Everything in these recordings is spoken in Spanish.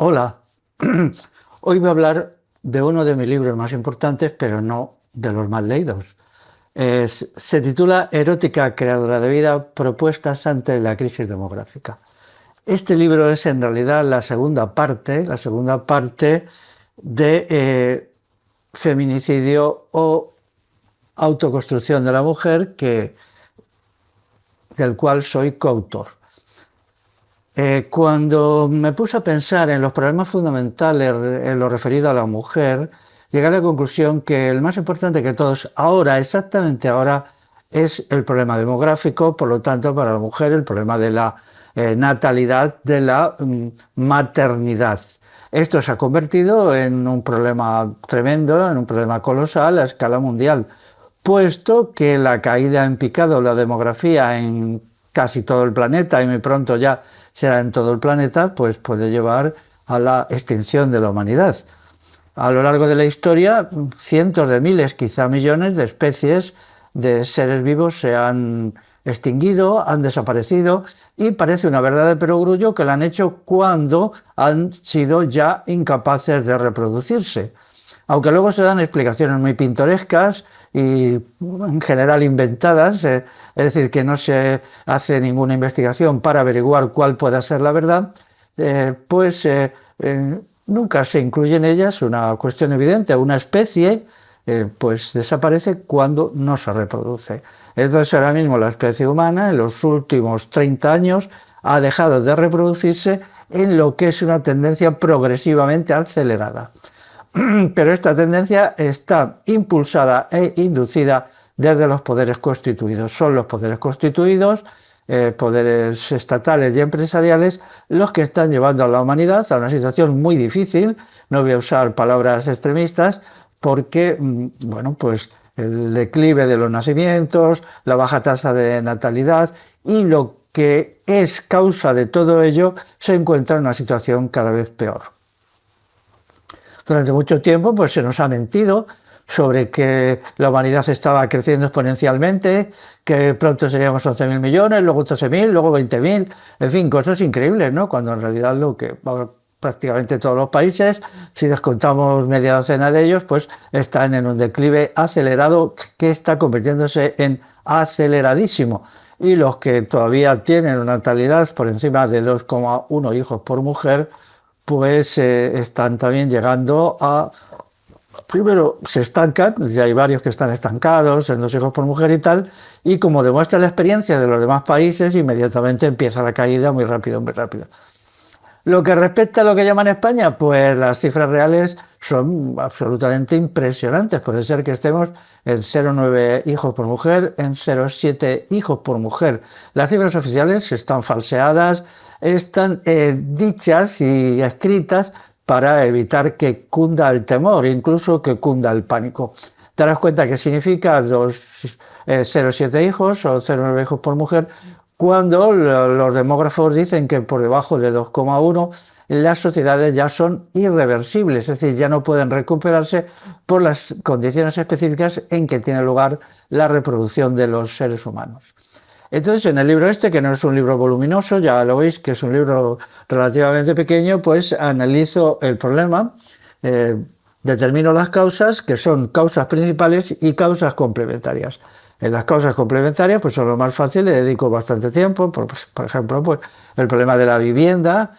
Hola, hoy voy a hablar de uno de mis libros más importantes, pero no de los más leídos. Se titula Erótica creadora de vida, propuestas ante la crisis demográfica. Este libro es en realidad la segunda parte de feminicidio o autoconstrucción de la mujer, del cual soy coautor. Cuando me puse a pensar en los problemas fundamentales en lo referido a la mujer, llegué a la conclusión que el más importante que todos ahora, exactamente ahora, es el problema demográfico, por lo tanto, para la mujer el problema de la natalidad, de la maternidad. Esto se ha convertido en un problema tremendo, en un problema colosal a escala mundial, puesto que la caída en picado, la demografía en casi todo el planeta y muy pronto ya será en todo el planeta, pues puede llevar a la extinción de la humanidad. A lo largo de la historia, cientos de miles, quizá millones de especies de seres vivos se han extinguido, han desaparecido, y parece una verdad de perogrullo que lo han hecho cuando han sido ya incapaces de reproducirse. Aunque luego se dan explicaciones muy pintorescas y en general inventadas, es decir, que no se hace ninguna investigación para averiguar cuál pueda ser la verdad, nunca se incluye en ellas una cuestión evidente. Una especie pues desaparece cuando no se reproduce. Entonces ahora mismo la especie humana en los últimos 30 años ha dejado de reproducirse en lo que es una tendencia progresivamente acelerada. Pero esta tendencia está impulsada e inducida desde los poderes constituidos. Son los poderes constituidos, poderes estatales y empresariales, los que están llevando a la humanidad a una situación muy difícil. No voy a usar palabras extremistas porque, bueno, pues el declive de los nacimientos, la baja tasa de natalidad y lo que es causa de todo ello se encuentra en una situación cada vez peor. Durante mucho tiempo pues se nos ha mentido sobre que la humanidad estaba creciendo exponencialmente, que pronto seríamos 11.000 millones, luego 12.000, luego 20.000, en fin, cosas increíbles, ¿no? Cuando en realidad lo que prácticamente todos los países, si descontamos media docena de ellos, pues están en un declive acelerado que está convirtiéndose en aceleradísimo. Y los que todavía tienen una natalidad por encima de 2,1 hijos por mujer, pues están también llegando a... Primero se estancan, ya hay varios que están estancados en 2 hijos por mujer y tal, y como demuestra la experiencia de los demás países, inmediatamente empieza la caída muy rápido, muy rápido. Lo que respecta a lo que llaman España, pues las cifras reales son absolutamente impresionantes. Puede ser que estemos en 0,9 hijos por mujer, en 0,7 hijos por mujer. Las cifras oficiales están falseadas, están dichas y escritas para evitar que cunda el temor, incluso que cunda el pánico. Te das cuenta que significa 0,7 hijos o 0,9 hijos por mujer, cuando los demógrafos dicen que por debajo de 2,1 las sociedades ya son irreversibles, es decir, ya no pueden recuperarse por las condiciones específicas en que tiene lugar la reproducción de los seres humanos. Entonces, en el libro este, que no es un libro voluminoso, ya lo veis que es un libro relativamente pequeño, pues analizo el problema, determino las causas, que son causas principales y causas complementarias. En las causas complementarias, pues son lo más fácil, le dedico bastante tiempo, por ejemplo, pues el problema de la vivienda,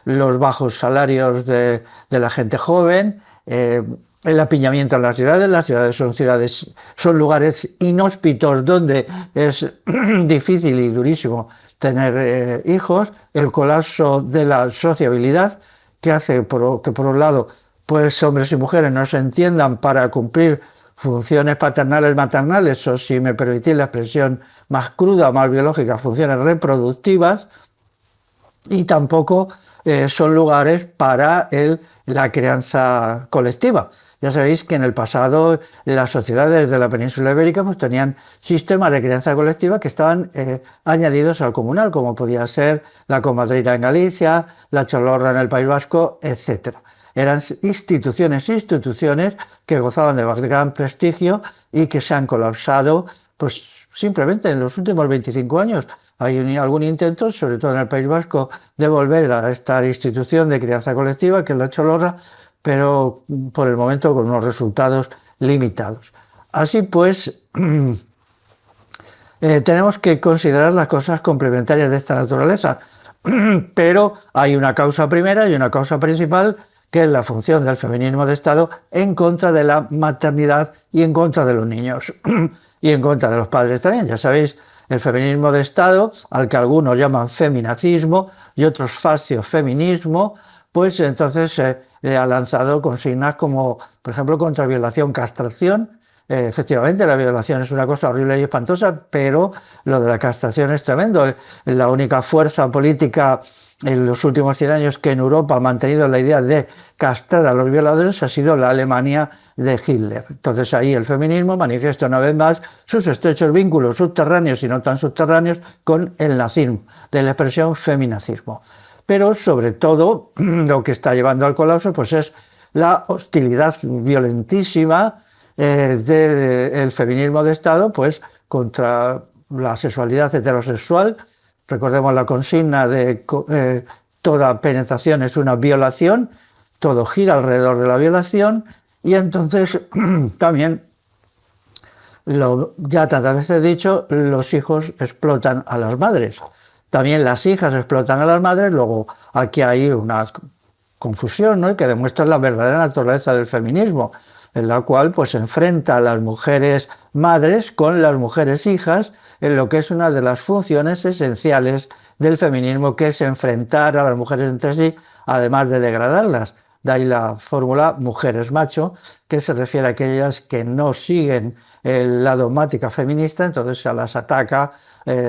los bajos salarios de la gente joven, el apiñamiento en las ciudades son lugares inhóspitos donde es difícil y durísimo tener hijos, el colapso de la sociabilidad que hace que por un lado pues hombres y mujeres no se entiendan para cumplir funciones paternales, maternales, o si me permitís la expresión más cruda, más biológica, funciones reproductivas, y tampoco son lugares para la crianza colectiva. Ya sabéis que en el pasado las sociedades de la península ibérica pues tenían sistemas de crianza colectiva que estaban añadidos al comunal, como podía ser la comadrita en Galicia, la cholorra en el País Vasco, etc. Eran instituciones que gozaban de gran prestigio y que se han colapsado pues simplemente en los últimos 25 años hay algún intento, sobre todo en el País Vasco, de volver a esta institución de crianza colectiva, que es la Cholorra, pero por el momento con unos resultados limitados. Así pues, tenemos que considerar las cosas complementarias de esta naturaleza, pero hay una causa primera y una causa principal, que es la función del feminismo de Estado en contra de la maternidad y en contra de los niños y en contra de los padres también. Ya sabéis, el feminismo de Estado, al que algunos llaman feminacismo y otros fasciofeminismo, pues entonces ha lanzado consignas como, por ejemplo, contra violación, castración. Efectivamente, la violación es una cosa horrible y espantosa, pero lo de la castración es tremendo. La única fuerza política en los últimos 100 años que en Europa ha mantenido la idea de castrar a los violadores ha sido la Alemania de Hitler. Entonces ahí el feminismo manifiesta una vez más sus estrechos vínculos subterráneos y no tan subterráneos con el nazismo, de la expresión feminacismo. Pero sobre todo lo que está llevando al colapso pues es la hostilidad violentísima del feminismo de Estado pues contra la sexualidad heterosexual. Recordemos la consigna de toda penetración es una violación, todo gira alrededor de la violación, y entonces también, ya tantas veces he dicho, los hijos explotan a las madres. También las hijas explotan a las madres. Luego aquí hay una confusión, ¿no?, que demuestra la verdadera naturaleza del feminismo, en la cual pues enfrenta a las mujeres madres con las mujeres hijas, en lo que es una de las funciones esenciales del feminismo, que es enfrentar a las mujeres entre sí, además de degradarlas. De ahí la fórmula mujeres macho, que se refiere a aquellas que no siguen la dogmática feminista, entonces se las ataca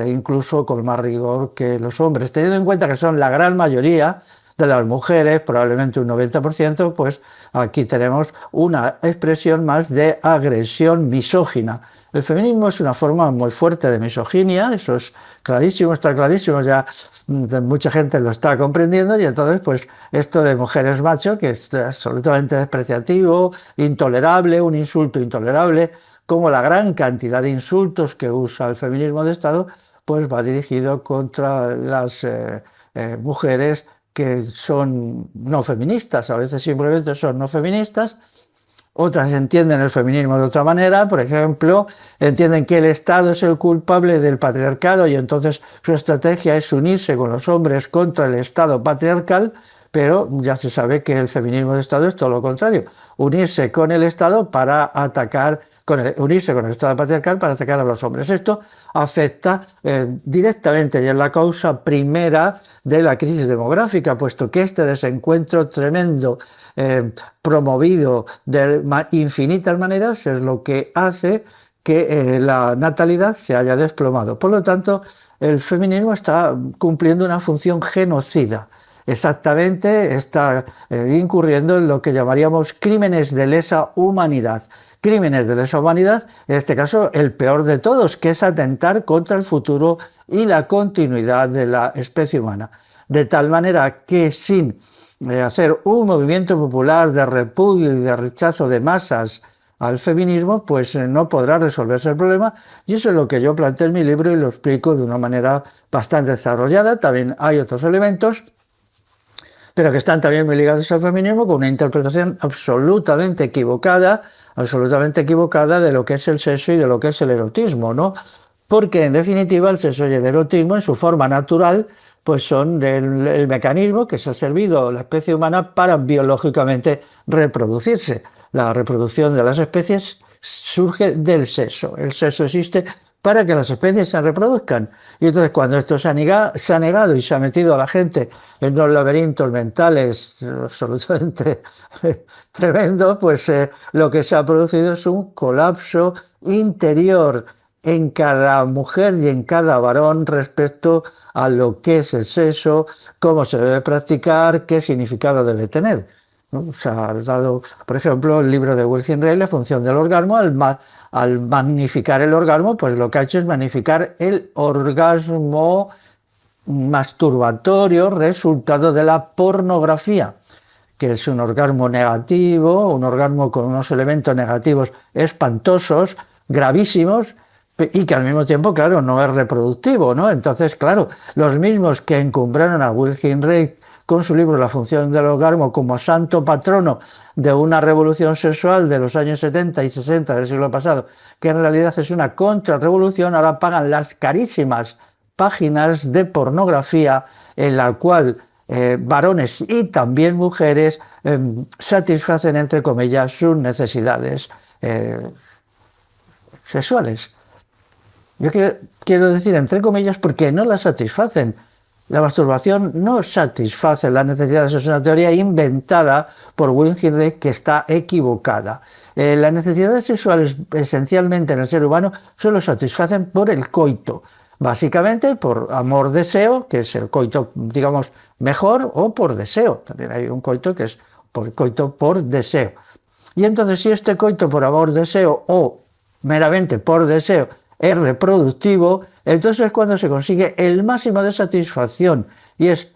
incluso con más rigor que los hombres. Teniendo en cuenta que son la gran mayoría de las mujeres, probablemente un 90%, pues aquí tenemos una expresión más de agresión misógina. El feminismo es una forma muy fuerte de misoginia, eso es clarísimo, está clarísimo, ya mucha gente lo está comprendiendo, y entonces pues esto de mujeres macho, que es absolutamente despreciativo, intolerable, un insulto intolerable, como la gran cantidad de insultos que usa el feminismo de Estado, pues va dirigido contra las mujeres que son no feministas. A veces simplemente son no feministas. Otras entienden el feminismo de otra manera, por ejemplo, entienden que el Estado es el culpable del patriarcado y entonces su estrategia es unirse con los hombres contra el Estado patriarcal, pero ya se sabe que el feminismo de Estado es todo lo contrario, unirse con el Estado para atacar, unirse con el Estado patriarcal para atacar a los hombres. Esto afecta directamente y es la causa primera de la crisis demográfica, puesto que este desencuentro tremendo promovido de infinitas maneras es lo que hace que la natalidad se haya desplomado. Por lo tanto, el feminismo está cumpliendo una función genocida. Exactamente, está incurriendo en lo que llamaríamos crímenes de lesa humanidad. Crímenes de lesa humanidad, en este caso el peor de todos, que es atentar contra el futuro y la continuidad de la especie humana. De tal manera que sin hacer un movimiento popular de repudio y de rechazo de masas al feminismo, pues no podrá resolverse el problema, y eso es lo que yo planteo en mi libro y lo explico de una manera bastante desarrollada. También hay otros elementos, pero que están también muy ligados al feminismo, con una interpretación absolutamente equivocada de lo que es el sexo y de lo que es el erotismo, ¿no? Porque en definitiva el sexo y el erotismo en su forma natural pues son el mecanismo que se ha servido a la especie humana para biológicamente reproducirse. La reproducción de las especies surge del sexo. El sexo existe para que las especies se reproduzcan. Y entonces cuando esto se ha negado y se ha metido a la gente en unos laberintos mentales absolutamente tremendos, pues lo que se ha producido es un colapso interior en cada mujer y en cada varón respecto a lo que es el sexo, cómo se debe practicar, qué significado debe tener, ¿no? Se ha dado, por ejemplo, el libro de Wilhelm Reich, La función del orgasmo. Al magnificar el orgasmo, pues lo que ha hecho es magnificar el orgasmo masturbatorio resultado de la pornografía, que es un orgasmo negativo, un orgasmo con unos elementos negativos espantosos, gravísimos, y que al mismo tiempo, claro, no es reproductivo, ¿no? Entonces, claro, los mismos que encumbraron a Wilhelm Reich con su libro La función del orgasmo como santo patrono de una revolución sexual de los años 70 y 60 del siglo pasado, que en realidad es una contrarrevolución, ahora pagan las carísimas páginas de pornografía en la cual varones y también mujeres satisfacen, entre comillas, sus necesidades sexuales. Yo quiero decir entre comillas porque no las satisfacen. La masturbación no satisface las necesidades, es una teoría inventada por Wilhelm Reich que está equivocada. Las necesidades sexuales esencialmente en el ser humano solo satisfacen por el coito, básicamente por amor-deseo, que es el coito, digamos, mejor, o por deseo. También hay un coito que es por coito por deseo. Y entonces si este coito por amor-deseo o meramente por deseo es reproductivo, entonces es cuando se consigue el máximo de satisfacción y es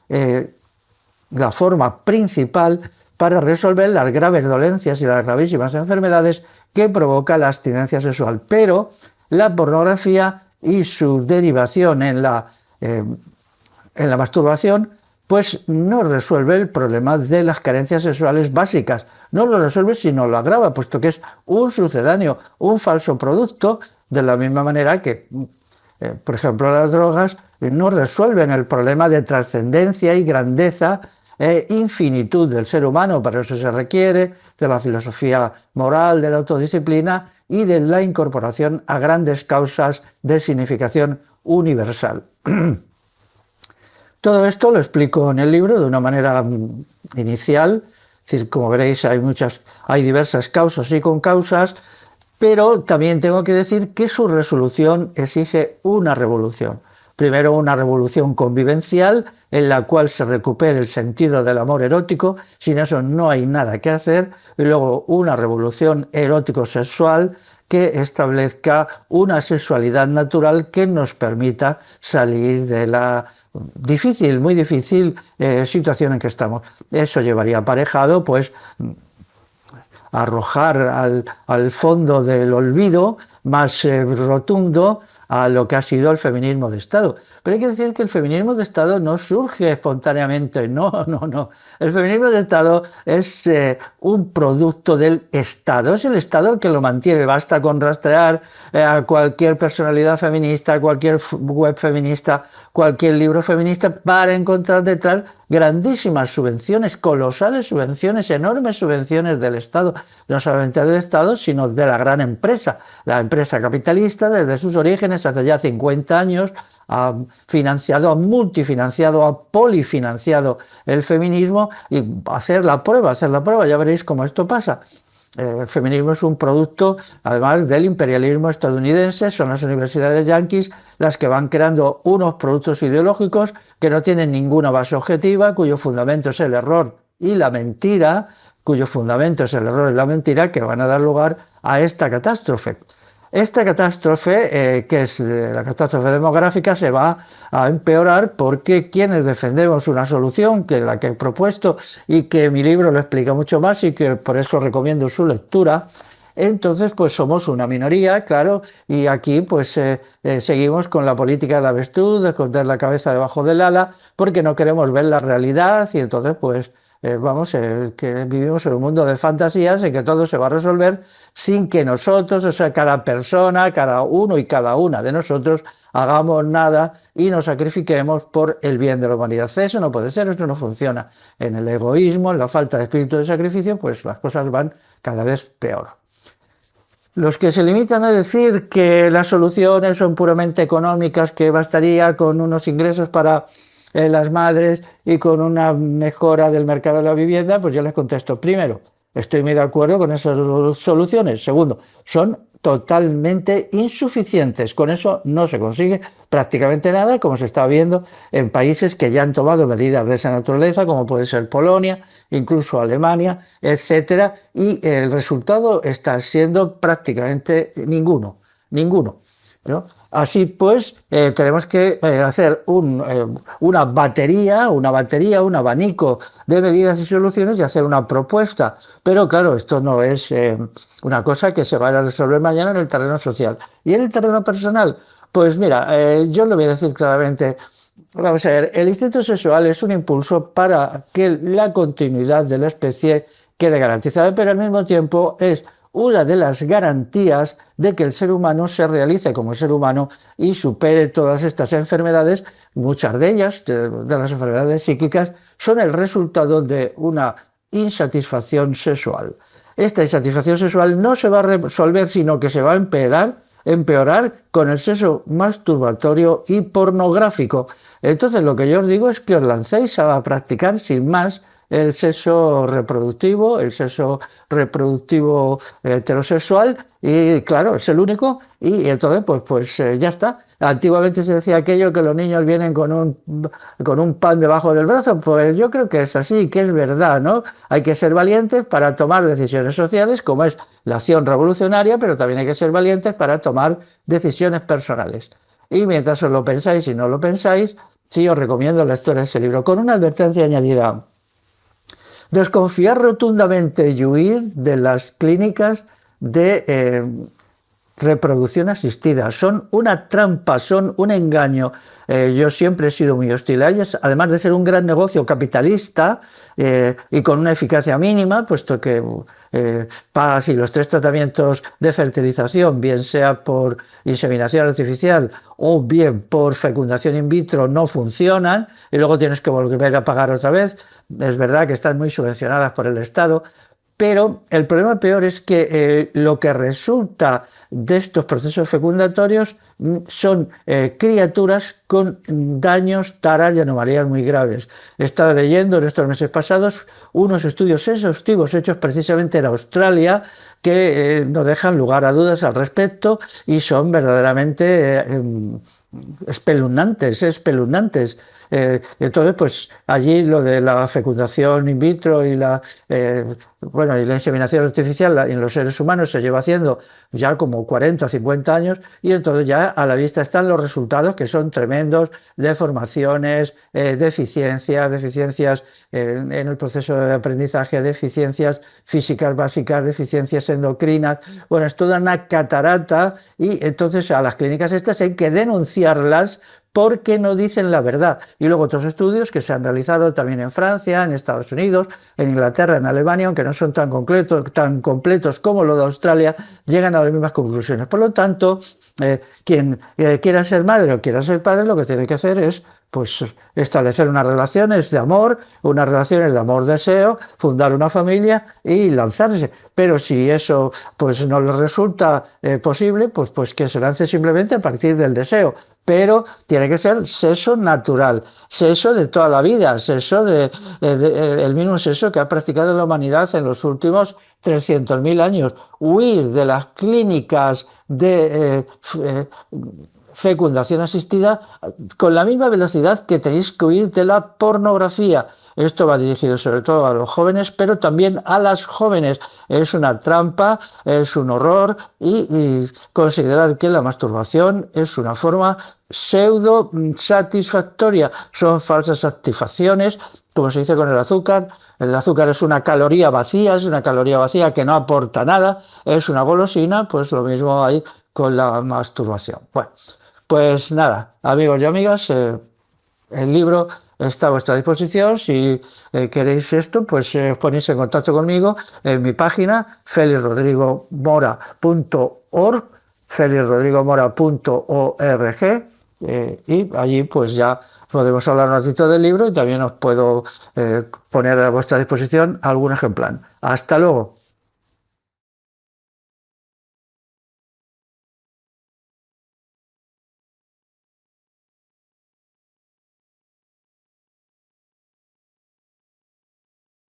la forma principal para resolver las graves dolencias y las gravísimas enfermedades que provoca la abstinencia sexual. Pero la pornografía y su derivación en la masturbación pues no resuelve el problema de las carencias sexuales básicas. No lo resuelve, sino lo agrava, puesto que es un sucedáneo, un falso producto, de la misma manera que, por ejemplo, las drogas no resuelven el problema de trascendencia y grandeza e infinitud del ser humano. Para eso se requiere de la filosofía moral, de la autodisciplina y de la incorporación a grandes causas de significación universal. Todo esto lo explico en el libro de una manera inicial, es decir, como veréis hay diversas causas y concausas, pero también tengo que decir que su resolución exige una revolución. Primero una revolución convivencial en la cual se recupere el sentido del amor erótico, sin eso no hay nada que hacer, y luego una revolución erótico-sexual que establezca una sexualidad natural que nos permita salir de la muy difícil situación en que estamos. Eso llevaría aparejado, pues, arrojar al fondo del olvido más rotundo a lo que ha sido el feminismo de Estado. Pero hay que decir que el feminismo de Estado no surge espontáneamente, no. El feminismo de Estado es un producto del Estado, es el Estado el que lo mantiene. Basta con rastrear a cualquier personalidad feminista, cualquier web feminista, cualquier libro feminista para encontrar detrás grandísimas subvenciones, colosales subvenciones, enormes subvenciones del Estado, no solamente del Estado, sino de la gran empresa. La empresa capitalista, desde sus orígenes, hace ya 50 años, ha financiado, ha multifinanciado, ha polifinanciado el feminismo, y hacer la prueba, ya veréis cómo esto pasa. El feminismo es un producto, además, del imperialismo estadounidense. Son las universidades yanquis las que van creando unos productos ideológicos que no tienen ninguna base objetiva, cuyo fundamento es el error y la mentira, que van a dar lugar a esta catástrofe. Esta catástrofe, que es la catástrofe demográfica, se va a empeorar porque quienes defendemos una solución, que es la que he propuesto y que mi libro lo explica mucho más y que por eso recomiendo su lectura, entonces pues somos una minoría, claro, y aquí pues seguimos con la política del avestruz, de esconder la cabeza debajo del ala, porque no queremos ver la realidad, y entonces pues que vivimos en un mundo de fantasías en que todo se va a resolver sin que nosotros, o sea, cada persona, cada uno y cada una de nosotros hagamos nada y nos sacrifiquemos por el bien de la humanidad. Eso no puede ser, esto no funciona. En el egoísmo, en la falta de espíritu de sacrificio, pues las cosas van cada vez peor. Los que se limitan a decir que las soluciones son puramente económicas, que bastaría con unos ingresos para las madres y con una mejora del mercado de la vivienda, pues yo les contesto: primero, estoy muy de acuerdo con esas soluciones. Segundo, son totalmente insuficientes. Con eso no se consigue prácticamente nada, como se está viendo en países que ya han tomado medidas de esa naturaleza, como puede ser Polonia, incluso Alemania, etcétera, y el resultado está siendo prácticamente ninguno, ¿no? Así pues, tenemos que hacer una batería, un abanico de medidas y soluciones y hacer una propuesta. Pero claro, esto no es una cosa que se vaya a resolver mañana en el terreno social. Y en el terreno personal, pues mira, yo le voy a decir claramente, vamos a ver, el instinto sexual es un impulso para que la continuidad de la especie quede garantizada, pero al mismo tiempo es una de las garantías de que el ser humano se realice como ser humano y supere todas estas enfermedades. Muchas de ellas, de las enfermedades psíquicas, son el resultado de una insatisfacción sexual. Esta insatisfacción sexual no se va a resolver, sino que se va a empeorar con el sexo masturbatorio y pornográfico. Entonces lo que yo os digo es que os lancéis a practicar sin más el sexo reproductivo heterosexual, y claro, es el único, y entonces pues ya está. Antiguamente se decía aquello que los niños vienen con un pan debajo del brazo, pues yo creo que es así, que es verdad, ¿no? Hay que ser valientes para tomar decisiones sociales, como es la acción revolucionaria, pero también hay que ser valientes para tomar decisiones personales. Y mientras os lo pensáis y no lo pensáis, sí os recomiendo la lectura de ese libro, con una advertencia añadida. Desconfiar rotundamente y huir de las clínicas de reproducción asistida. Son una trampa, son un engaño. Yo siempre he sido muy hostil a ellas, además de ser un gran negocio capitalista y con una eficacia mínima, puesto que si los 3 tratamientos de fertilización, bien sea por inseminación artificial o bien por fecundación in vitro, no funcionan y luego tienes que volver a pagar otra vez. Es verdad que están muy subvencionadas por el Estado, pero el problema peor es que lo que resulta de estos procesos fecundatorios son criaturas con daños, taras y anomalías muy graves. He estado leyendo en estos meses pasados unos estudios exhaustivos hechos precisamente en Australia que no dejan lugar a dudas al respecto y son verdaderamente espeluznantes. Entonces, pues allí lo de la fecundación in vitro y la inseminación artificial en los seres humanos se lleva haciendo ya como 40 o 50 años, y entonces ya a la vista están los resultados, que son tremendos: deformaciones, deficiencias en el proceso de aprendizaje, deficiencias físicas básicas, deficiencias endocrinas. Bueno, es toda una catarata, y entonces a las clínicas estas hay que denunciarlas porque no dicen la verdad. Y luego otros estudios que se han realizado también en Francia, en Estados Unidos, en Inglaterra, en Alemania, aunque no son tan completos como lo de Australia, llegan a las mismas conclusiones. Por lo tanto, quien quiera ser madre o quiera ser padre, lo que tiene que hacer es pues establecer unas relaciones de amor-deseo, fundar una familia y lanzarse. Pero si eso pues no le resulta posible, pues que se lance simplemente a partir del deseo. Pero tiene que ser sexo natural, sexo de toda la vida, el mismo sexo que ha practicado la humanidad en los últimos 300.000 años. Huir de las clínicas de fecundación asistida con la misma velocidad que tenéis que huir de la pornografía. Esto va dirigido sobre todo a los jóvenes, pero también a las jóvenes. Es una trampa, es un horror, y considerar que la masturbación es una forma pseudo satisfactoria. Son falsas satisfacciones, como se dice con el azúcar. El azúcar es una caloría vacía, que no aporta nada, es una golosina. Pues lo mismo hay con la masturbación. Bueno, pues nada, amigos y amigas, el libro está a vuestra disposición. Si queréis esto, pues os ponéis en contacto conmigo en mi página felixrodrigomora.org, y allí pues ya podemos hablar un ratito del libro, y también os puedo poner a vuestra disposición algún ejemplar. Hasta luego.